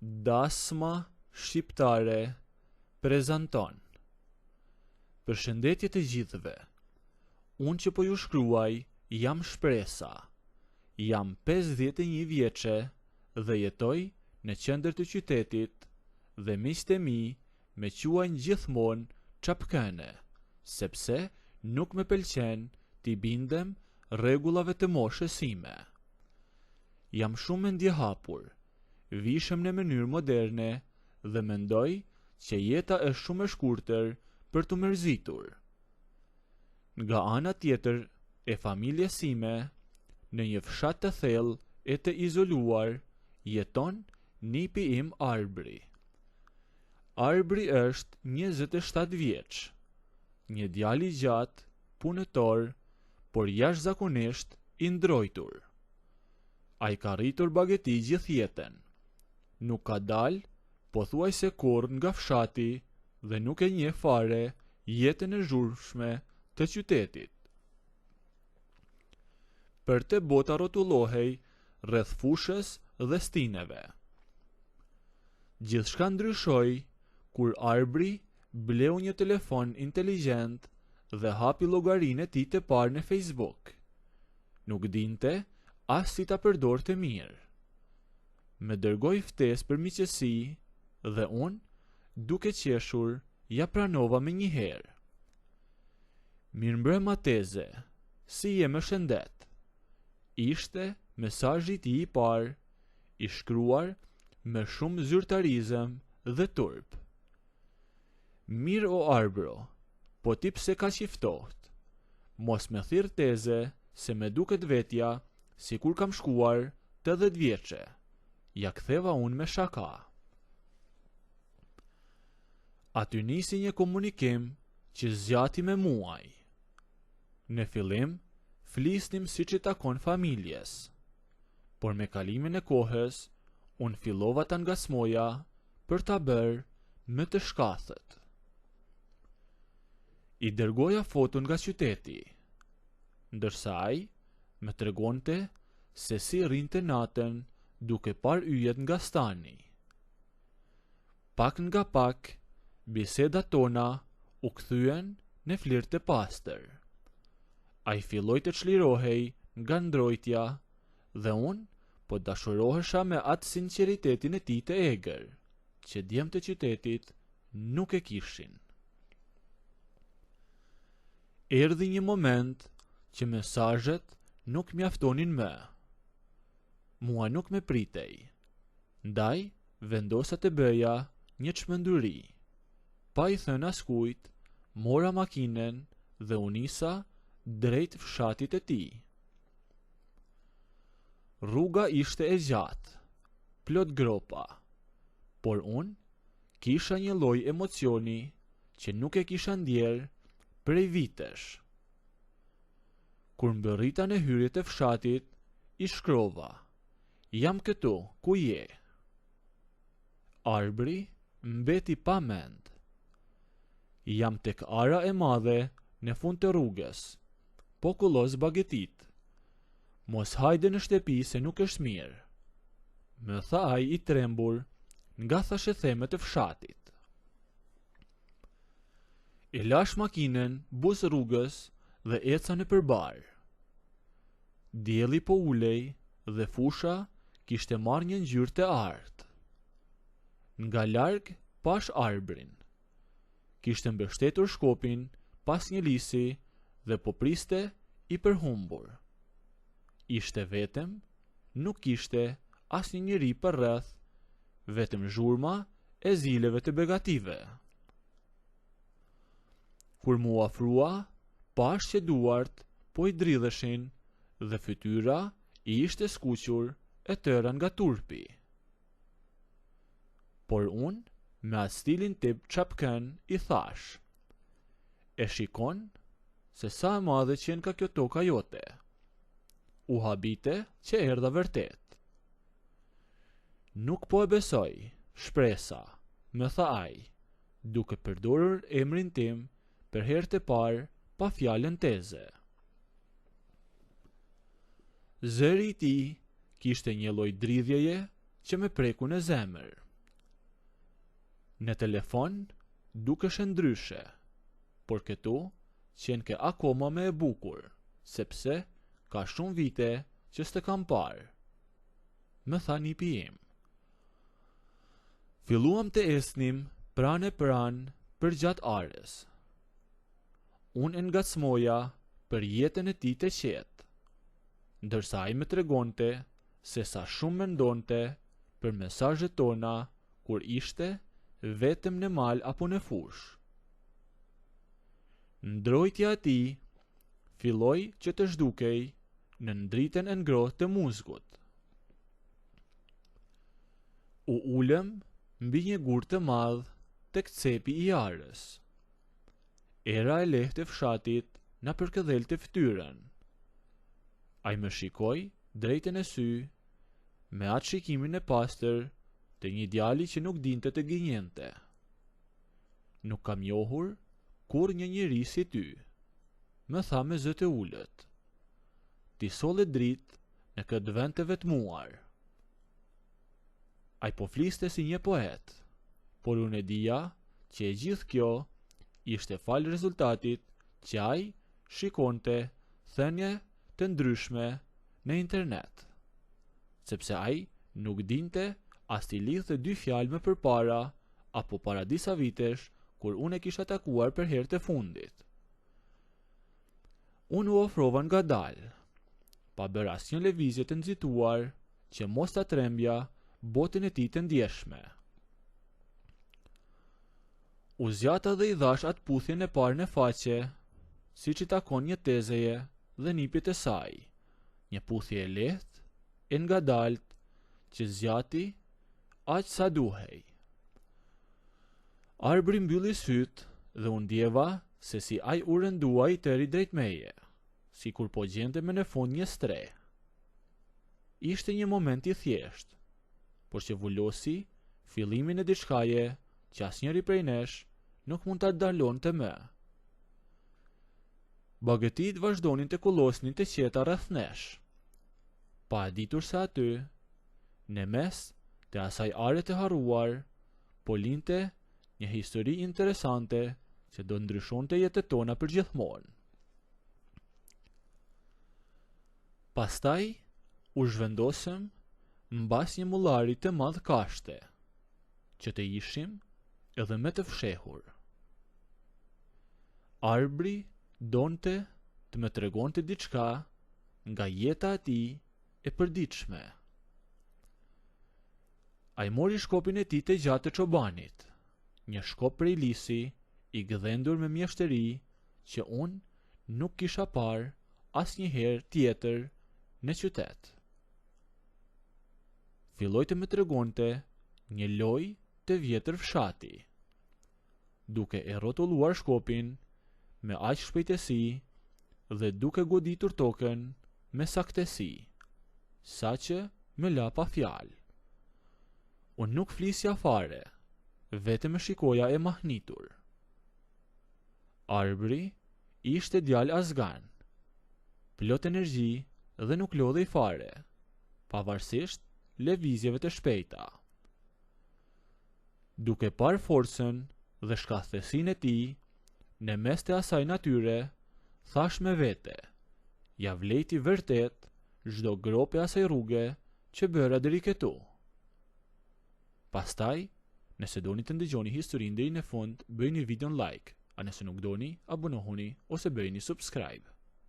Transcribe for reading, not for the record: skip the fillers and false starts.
Dasma shqiptare prezanton. Përshëndetje të gjithëve. Unë që po ju shkruaj jam Shpresa. Jam 51 vjeçe dhe jetoj në qendër të qytetit dhe miqtë e mi me quajnë gjithmonë çapkëne, sepse nuk më pëlqen t'i bindem rregullave të moshës sime. Jam shumë ndjehapur, vishem në mënyrë moderne dhe mendoj që jeta është shumë e shkurtër për të mërzitur. Nga ana tjetër e familjes sime, në një fshat të thellë e të izoluar, jeton nipi im Arbri. Arbri është 27 vjeç, një djalë i gjatë, punëtor, por jashtëzakonisht i ndrojtur. Ai ka rritur bageti gjithë jetën. Nuk ka dalë pothuajse kurrë nga fshati dhe nuk e njeh fare jetën e zhurmshme të qytetit. Për të bota rrotullohej rreth fushës dhe stineve. Gjithçka ndryshoi kur Arbri bleu një telefon inteligjent dhe hapi llogarinë e tij të parë në Facebook. Nuk dinte as si ta përdorte mirë. Më dërgoi ftesë për miqësi dhe unë, duke qeshur, ja pranova me njëherë. Mirëmbrëma Teze, si je, më shëndet? Ishte mesazhi i tij i parë, i shkruar me shumë zyrtarizëm dhe turp. Mirë o Arbro, po ti pse kaq i ftohtë? Mos më thirr Teze, se me duket vetja sikur kam shkuar 80 vjeçe. Ja ktheva unë me shaka. Aty nisi një komunikim që zgjati me muaj. Në fillim, flisnim siç i takon familjes, por me kalimin e kohës, unë fillova ta ngasmoja për ta bërë më të shkathët. I dërgoja foton nga qyteti, ndërsa ai më tregonte se si rrinte natën duke par yjet nga stani. Pak nga pak, bisedat tona u kthyen në flirt të pastër. Ai filloi të çlirohej nga ndrojtja dhe unë po dashurohesha me atë sinqeritetin e tij të egër, që djemt e qytetit nuk e kishin. Erdhi një moment që mesazhet nuk mjaftonin më. Mua nuk me pritej. Ndaj, vendosa të bëja një çmendur. Pa i thënë askujt, mora makinën dhe u nisa drejt fshatit e tij. Rruga ishte e gjatë, plot gropa, por unë kisha një lloj emocioni që nuk e kisha ndjerë prej vitesh. Kur mbërrita në hyrje të fshatit, i shkrova: jam këtu, ku je? Arbri mbeti pa mend. Jam tek ara e madhe në fund të rrugës, po kullos bagetit. Mos hajde në shtëpi se nuk është mirë, më tha ai i trembur nga thashethemet e fshatit. I lash makinën buz rrugës dhe eca në përbar. Dielli po ulej dhe fusha kishte marrë një ngjyrë të artë. Nga larg pash Arbrin. Kishte mbështetur shkopin pas një lisi dhe po priste i përhumbur. Ishte vetëm, nuk kishte asnjë njeri përreth, vetëm zhurma e zileve të begative. Kur mu afrua, pash që duart po i dridheshin dhe fytyra i ishte skuqur e tëra nga turpi. Por unë, me atë stilin tip çapkën, i thash: e shikon se sa e madhe qenë ka kjo toka jote. U habite që erdha vërtet. Nuk po e besoj, Shpresa, më tha ai, duke përdorur emrin tim për herë të parë pa fjalën Teze. Zëri i tij kishte një lloj dridhjeje që më preku në zemër. Në telefon dukesh e ndryshe, por këtu qenë ke akoma me e bukur, sepse ka shumë vite që s'te kam parë. Më tha nipi im. Filluam të esnim pranë e pranë për gjatë ares. Unë e ngacmoja për jetën e tij të qetë, ndërsa ai më tregonte se sa shumë mendonte për mesazhet tona kur ishte vetëm në mal apo në fush. Ndrojtja e tij filloi që të zhdukej në ndritën e ngrohtë të muskut. U ulëm mbi një gur të madh tek cepi i arës. Era e lehtë e fshatit na përkëdhelte fytyrën. Ai më shikoi drejtën e sy, me atë shikimin e pastër të një djali që nuk dinte të gënjente. Nuk kam njohur kur një njeri si ty, më tha me zë të ulët. Ti solle dritë në këtë vend të vetmuar. Ai po fliste si një poet, por unë e dija që e gjithë kjo ishte fal rezultatit që ai shikonte thënie të ndryshme në internet, sepse ai nuk dinte as t'i lidhte dy fjalë më përpara apo para disa vitesh kur unë e kisha takuar për herë të fundit. Unë u ofrova ngadalë, pa bërë asnjë lëvizje të nxituar që mos ta trembja botën e tij të ndjeshme. U zjata dhe i dhash atë puthjen e parë në faqe, siç i takon një tezeje dhe nipit e saj, një puthje e lehtë, e ngadalt, që zjati aq sa duhej. Arbri mbylli syt dhe u ndjeva se si ai u rëndua i tëri drejt meje, sikur po gjente me në fund një stre. Ishte një moment i thjesht, por që vullosi fillimin e diçkaje që asnjëri prej nesh nuk mund ta dalonte më. Bagëtit vazhdonin të kullosnin të qeta rreth nesh, pa e ditur se aty, në mes të asaj are të harruar, po linte një histori interesante që do ndryshonte jetën tona për gjithmonë. Pastaj u zhvendosëm mbas një mullari të madh kashte, që të ishim edhe me të fshehur. Arbri donte të më tregonte diçka nga jeta e tij e përditshme. Ai mori shkopin e tij të gjatë të çobanit, një shkop prej lisi i gdhendur me mjeshtëri që unë nuk kisha parë asnjëherë tjetër në qytet. Filloi të më tregonte një lojë të vjetër fshati, duke e rrotulluar shkopin me aq shpejtësi dhe duke goditur tokën me saktësi, saqë më la pa fjalë. Unë nuk flisja fare, vetëm e shikoja e mahnitur. Arbri ishte djalë azgan, plot energji dhe nuk lodhej fare, pavarësisht lëvizjeve të shpejta. Duke parë forcën dhe shkathësinë e tij në mes të asaj natyre, thash me vete, ja vlejti vërtet çdo grope asaj rruge që bëra deri këtu. Pastaj, nëse doni të ndëgjoni historinë deri në fund, bëjni videon like, a nëse nuk doni, abonohuni ose bëjni subscribe.